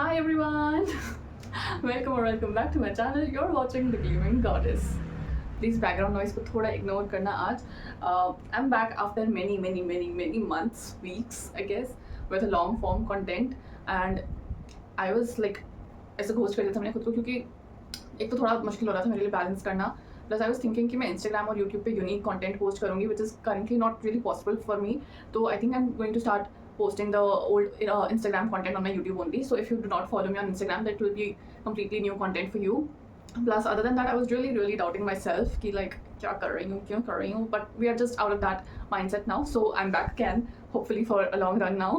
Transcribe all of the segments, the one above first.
Hi everyone! Welcome or welcome back to my channel. You're watching The Gleaming Goddess. Please background noise को थोड़ा ignore करना आज. I'm back after many months, weeks I guess, with a long form content and I was like ऐसे ghost कर दिया था मैंने खुद को क्योंकि एक तो थोड़ा मुश्किल हो रहा था मेरे लिए बैलेंस करना. प्लस आई वॉज थिंकिंग कि मैं इंस्टाग्राम और यूट्यूब पे यूनिक कंटेंट पोस्ट करूँगी which is currently not really possible for me. तो I think I am going to start posting the old Instagram content on my YouTube only. So if you do not follow me on Instagram, that will be completely new content for you. Plus other than that, I was really doubting myself कि like क्या कर रही हूँ क्यों कर रही हूँ, but we are just out of that mindset now. So I'm back again, hopefully for a long run now.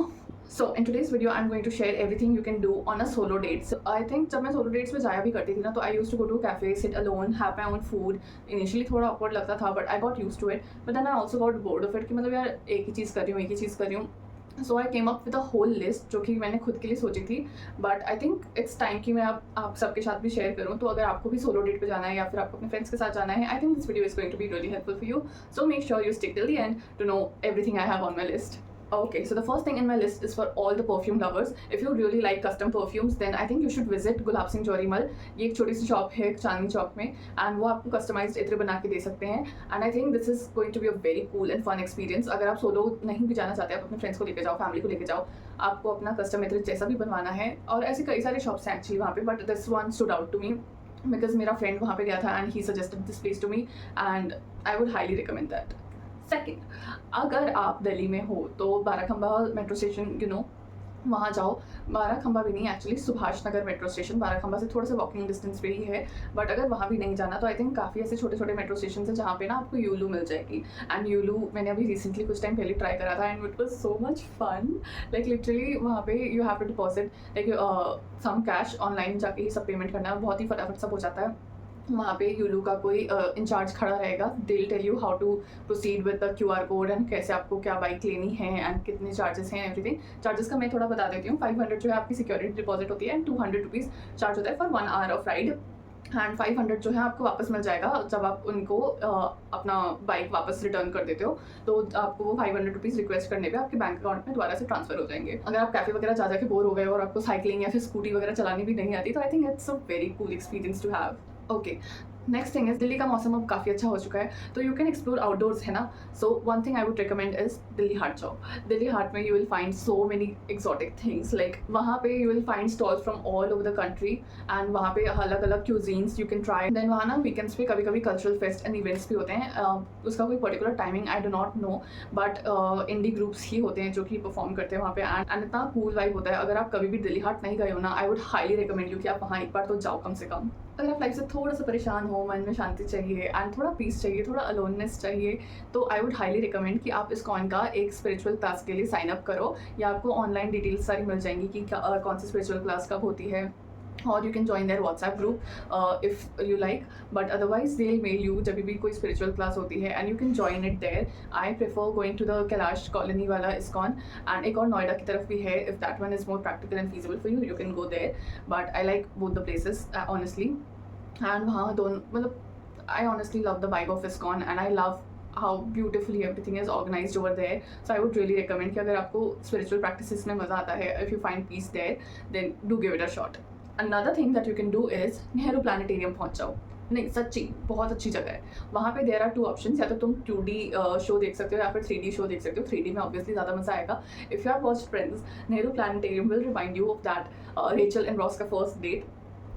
So in today's video, I'm going to share everything you can do on a solo date. So I think जब मैं solo dates में जाया भी करती थी ना, तो I used to go to a cafe, sit alone, have my own food. Initially थोड़ा awkward लगता था, but I got used to it. But then I also got bored of it कि मतलब यार एक ही चीज़ कर रही हूँ. So I came up with a whole list जो कि मैंने खुद के लिए सोची थी. But I think it's time कि मैं आप सबके साथ भी शेयर करूँ. तो अगर आपको भी सोलो डेट पे जाना है या फिर आपको अपने फ्रेंड्स के साथ जाना है, I think this video is going to be really helpful for you. So make sure you stick till the end to know everything I have on my list. Okay, so the first thing in my list is for all the perfume lovers. If you really like custom perfumes, then I think you should visit Gulab Singh Jorimal. ये एक छोटी सी shop है चांदनी चौक में and वो आपको customised इत्र बना के दे सकते हैं. And I think this is going to be a very cool and fun experience. अगर आप सोलो नहीं भी जाना चाहते, आप अपने फ्रेंड्स को लेकर जाओ, फैमिली को लेकर जाओ, आपको अपना कस्टम इत्र जैसा भी बनवाना है. और ऐसे कई सारे शॉप्स हैं एक्चुअली वहाँ पे, but this one stood out to me because मेरा फ्रेंड वहाँ पे गया था and he suggested this place to me and I would highly recommend that. Second, अगर आप दिल्ली में हो तो बाराखंबा मेट्रो स्टेशन वहाँ जाओ. बाराखंबा भी नहीं, actually Subhash Nagar metro station Barakhamba से थोड़ा सा वॉकिंग डिस्टेंस पे ही है. बट अगर वहाँ भी नहीं जाना तो आई थिंक काफ़ी ऐसे छोटे छोटे मेट्रो स्टेशन है जहाँ पे ना आपको यूलू मिल जाएगी. एंड यूलू मैंने अभी रिसेंटली कुछ टाइम पहले ट्राई करा था and it was so much fun. Like literally वहाँ पे you have to deposit like some cash, online जाके ही सब पेमेंट करना है. बहुत ही फटाफट सब हो जाता है. वहाँ पे यूलू का कोई इंचार्ज खड़ा रहेगा. They will tell you how to proceed with the QR code and कैसे आपको क्या बाइक लेनी है एंड कितने चार्जेस हैं एवरीथिंग. चार्जेस का मैं थोड़ा बता देती हूँ. 500 जो है आपकी सिक्योरिटी डिपॉजिट होती है एंड 200 रुपीज़ चार्ज होता है for 1 hour of ride. And 500 जो है आपको वापस मिल जाएगा जब आप उनको अपना बाइक वापस रिटर्न कर देते हो. तो आपको वो 500 रुपीज़ रिक्वेस्ट करने पे आपके बैंक अकाउंट में दोबारा से ट्रांसफर हो जाएंगे. अगर आप कैफे वगैरह जा के बोर हो गए और आपको साइकिलिंग या फिर स्कूटी वगैरह चलानी भी नहीं आती, तो I think it's a very cool experience to have. Okay, next thing is Delhi का मौसम अब काफ़ी अच्छा हो चुका है तो यू कैन एक्सप्लोर आउटडोर्स, है ना. So one thing I would recommend is Delhi Haat जाओ. दिल्ली हाट में you will find so many exotic things. Like वहाँ पे you will find stalls from all over the country and वहाँ पे अलग अलग cuisines you can try. Then वहाँ ना वीकेंड्स पे कभी कभी कल्चरल फेस्ट एंड इवेंट्स भी होते हैं. उसका कोई particular timing I do not know, but indie groups ही होते हैं जो कि परफॉर्म करते हैं वहाँ पे. एंड इतना कूल वाइब होता है. अगर आप कभी भी दिल्ली हाट नहीं गए हो ना, आई वुड हाईली रिकमेंड यू कि आप वहाँ एक बार तो जाओ कम से कम. अगर आप लाइफ से थोड़ा सा परेशान हो, मन में शांति चाहिए एंड थोड़ा पीस चाहिए, थोड़ा अलोननेस चाहिए, तो आई वुड हाईली रिकमेंड कि आप इस्कॉन का एक स्पिरिचुअल क्लास के लिए साइन अप करो. या आपको ऑनलाइन डिटेल्स सारी मिल जाएंगी कि कौन सी स्पिरिचुअल क्लास कब होती है. और you can join their WhatsApp group if you like, but otherwise they will mail you जब भी कोई स्पिरिचुअल क्लास होती है and you can join it there. I prefer going to the Kailash colony वाला इस्कॉन एंड एक और नोएडा की तरफ भी है. If that one is more practical and feasible for you, you can go there. But I like both the places honestly. And वहाँ दोनों मतलब I honestly love the vibe of ISKCON and I love how beautifully everything is organized over there. So I would really recommend कि अगर आपको spiritual practices में मज़ा आता है, if you find peace there, then do give it a shot. Another thing that you can do is Nehru planetarium पहुँच जाओ. नहीं सच्ची बहुत अच्छी जगह है. वहाँ पे देयर आर 2 ऑप्शंस. या तो तुम 2D शो देख सकते हो या फिर 3D शो देख सकते हो. 3D में ऑब्वियसली ज़्यादा मज़ा आएगा. If you have watched Friends, Nehru planetarium will remind you of that Rachel and Ross का first date.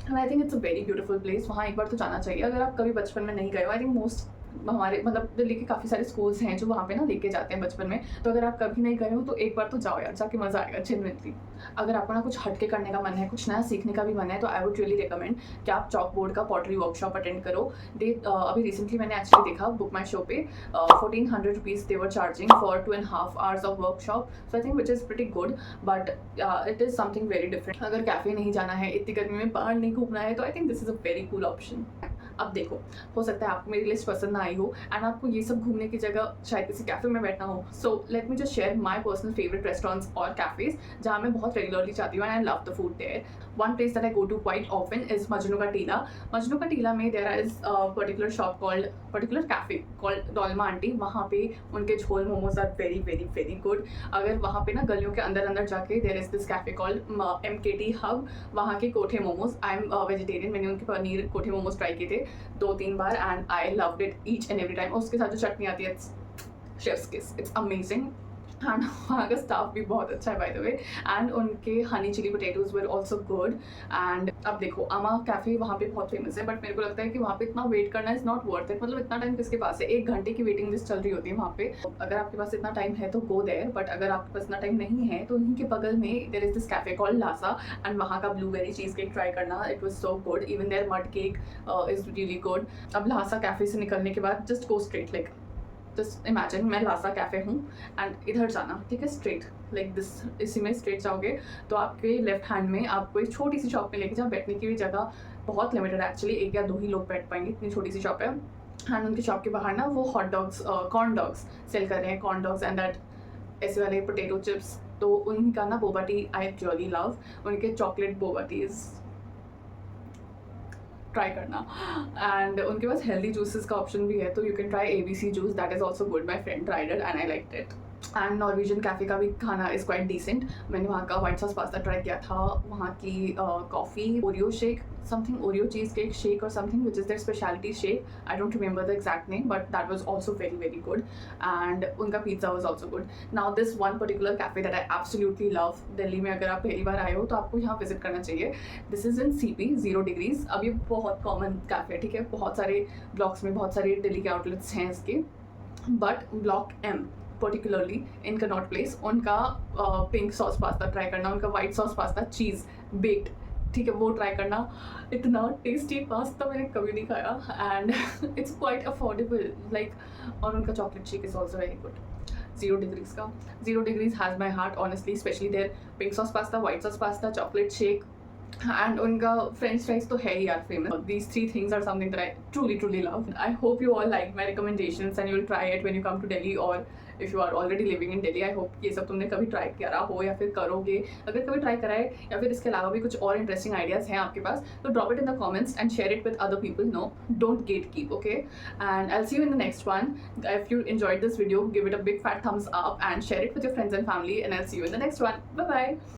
And I think it's a very beautiful place. वहाँ एक बार तो जाना चाहिए अगर आप कभी बचपन में नहीं गए हो. आई थिंक मोस्ट हमारे मतलब दिल्ली के काफ़ी सारे स्कूल्स हैं जो वहाँ पे ना लेके जाते हैं बचपन में. तो अगर आप कभी नहीं गए हो तो एक बार तो जाओ यार, जाके मज़ा आएगा जेन्युइनली. अगर आपको ना कुछ हटके करने का मन है, कुछ नया सीखने का भी मन है, तो आई वुड रियली रिकमेंड कि आप चॉक बोर्ड का पॉटरी वर्कशॉप अटेंड करो. अभी रिसेंटली मैंने एक्चुअली देखा बुक माई शो पे 1400 rupees they were charging for 2.5 hours of workshop. So I think which is pretty good, but it is something very different. अगर cafe नहीं जाना है, इतनी गर्मी में बाहर नहीं घूमना है, तो I think this is a very cool option. अब देखो, हो सकता है आपको मेरी लिस्ट पसंद ना आई हो एंड आपको ये सब घूमने की जगह शायद किसी कैफ़े में बैठना हो। So let me just share my personal favourite restaurants और कैफ़ेज़ जहाँ मैं बहुत रेगुलरली जाती हूँ and I love the food there. One place that I go to quite often is Majnu ka Tila. Majnu ka Tila में there is particular cafe called Dolma aunty. वहाँ पे उनके jhol momos are very very very good. अगर वहाँ पे ना गलियों के अंदर अंदर जाके there is this cafe called MKT hub, वहाँ के कोठे मोमोज। आई एम वेजिटेरियन, मैंने उनके पनीर कोठे मोमोज ट्राई किए थे 2-3 बार and I loved it each and every time. उसके साथ जो चटनी आती है, शेफ्स किस, इट्स अमेजिंग। एंड वहाँ का स्टाफ भी बहुत अच्छा है बाय द वे एंड उनके honey chilli potatoes were also good. एंड अब देखो, अमा कैफ़े वहाँ पे बहुत फेमस है, बट मेरे को लगता है कि वहाँ पे इतना वेट करना इज़ नॉट वर्थ इट। मतलब इतना टाइम किसके पास है, 1 घंटे की वेटिंग लिस्ट चल रही होती है वहाँ पे। अगर आपके पास इतना टाइम है तो गो देयर, बट अगर आपके पास इतना टाइम नहीं है तो उन्हीं के बगल में there is this cafe called Lhasa and वहाँ का ब्लूबेरी चीज़ केक ट्राई करना, it was so good. Even their mud cake is really good. अब लासा कैफ़े से निकलने के बाद just go straight, like just imagine मैं लासा कैफ़े हूँ एंड इधर जाना, ठीक है, स्ट्रेट लाइक दिस। इसी में स्ट्रेट जाओगे तो आपके लेफ्ट हैंड में आपको एक छोटी सी शॉप में लेके जहाँ बैठने की भी जगह बहुत लिमिटेड है एक्चुअली, 1 या 2 ही लोग बैठ पाएंगे, इतनी छोटी सी शॉप है। एंड उनकी शॉप के बाहर ना वो hot dogs, corn dogs sell कर रहे हैं, कॉर्न डॉग्स एंड दैट ऐसे वाले पोटैटो चिप्स। तो उनका ना boba T I really love, उनके चॉकलेट बोबा टीज ट्राई करना। एंड उनके पास हेल्दी जूसेस का ऑप्शन भी है, तो you can try ABC juice, that is also good. My friend tried it and I like it. And Norwegian cafe का भी खाना इज़ क्वाइट डिसेंट। मैंने वहाँ का वाइट सॉस पास्ता ट्राई किया था, वहाँ की coffee, Oreo shake, something Oreo cheese cake shake और something which is their speciality shake, I don't remember the exact name, but that was also very very good. And उनका pizza was also good. Now this one particular cafe that I absolutely love, Delhi में अगर आप पहली बार आए हो तो आपको यहाँ विजिट करना चाहिए। This is in CP 0 degrees. अब ये बहुत कॉमन कैफ़े है, ठीक है, बहुत सारे ब्लॉक्स में बहुत सारे दिल्ली के आउटलेट्स हैं इसके, but block M particularly in Connaught place, उनका पिंक सॉस पास्ता ट्राई करना, उनका वाइट सॉस पास्ता चीज़ बेक्ड, ठीक है, वो ट्राई करना। इतना टेस्टी पास्ता मैंने कभी नहीं खाया and it's quite affordable like. और उनका chocolate shake is also very good. 0 degrees का, 0 degrees has my heart honestly, specially their pink sauce pasta, white sauce pasta, chocolate shake and उनका फ्रेंच फ्राइज तो है ही यार famous. These 3 things are something that I truly love. I hope you all like my recommendations and you will try it when you come to Delhi, or if you are already living in Delhi. I hope ये सब तुमने कभी try करा हो या फिर करोगे। अगर कभी ट्राई करा है या फिर इसके अलावा भी कुछ और इंटरेस्टिंग आइडियाज़ हैं आपके पास, तो drop it in the comments and share it with other people. No, don't gatekeep, okay? And I'll see you in the next one. If you enjoyed this video, give it a big fat thumbs up and share it with your friends and family, and I'll see you in the next one. Bye bye.